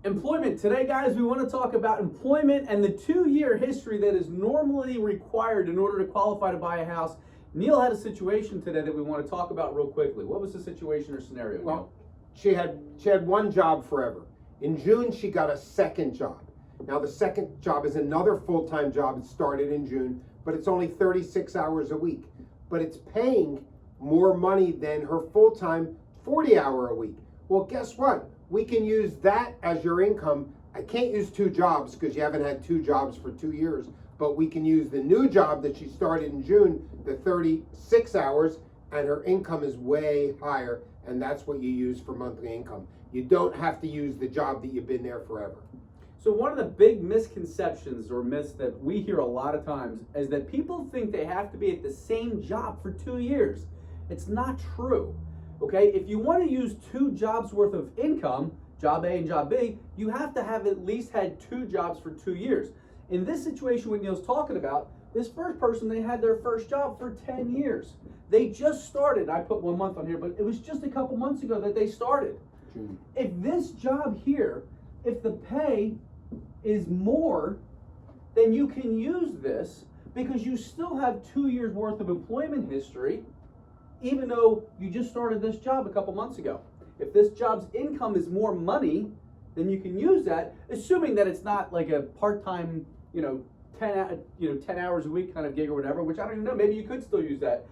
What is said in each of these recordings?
Employment. Today, guys, we want to talk about employment and the 2-year history that is normally required in order to qualify to buy a house. Neil had a situation today that we want to talk about real quickly. What was the situation or scenario, Neil? Well, she had one job forever. In June, she got a second job. Now, the second job is another full-time job. It started in June, but it's only 36 hours a week. But it's paying more money than her full-time 40-hour a week. Well, guess what? We can use that as your income. I can't use 2 jobs because you haven't had 2 jobs for 2 years, but we can use the new job that she started in June, the 36 hours, and her income is way higher, and that's what you use for monthly income. You don't have to use the job that you've been there forever. So one of the big misconceptions or myths that we hear a lot of times is that people think they have to be at the same job for 2 years. It's not true. Okay, if you want to use 2 jobs worth of income, job A and job B, you have to have at least had 2 jobs for 2 years. In this situation what Neil's talking about, this first person, they had their first job for 10 years. They just started. I put 1 month on here, but it was just a couple months ago that they started. June. If this job here, if the pay is more, then you can use this because you still have 2 years worth of employment history, even though you just started this job a couple months ago. If this job's income is more money, then you can use that, assuming that it's not like a part-time, 10 hours a week kind of gig or whatever, which I don't even know, maybe you could still use that.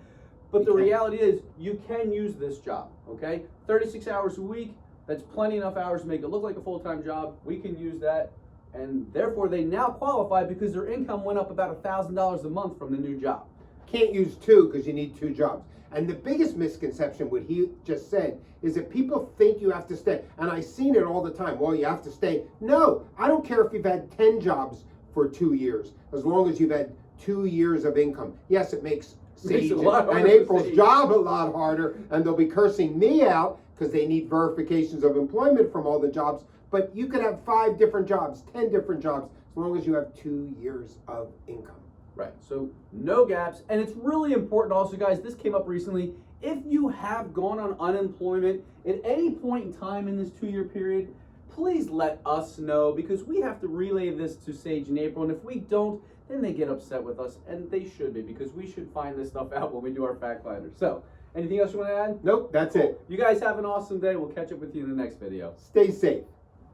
But the reality is you can use this job, okay? 36 hours a week, that's plenty enough hours to make it look like a full-time job. We can use that, and therefore they now qualify because their income went up about $1,000 a month from the new job. Can't use 2 because you need 2 jobs. And the biggest misconception, what he just said, is that people think you have to stay. And I've seen it all the time. Well, you have to stay. No, I don't care if you've had 10 jobs for 2 years, as long as you've had 2 years of income. Yes, it makes Sage and April's job a lot harder, and they'll be cursing me out because they need verifications of employment from all the jobs. But you could have 5 different jobs, 10 different jobs, as long as you have 2 years of income. Right, so no gaps. And it's really important also, guys, this came up recently. If you have gone on unemployment at any point in time in this 2-year period, please let us know because we have to relay this to Sage and April. And if we don't, then they get upset with us, and they should be because we should find this stuff out when we do our fact finder. So, anything else you want to add? Nope, that's it. You guys have an awesome day. We'll catch up with you in the next video. Stay safe.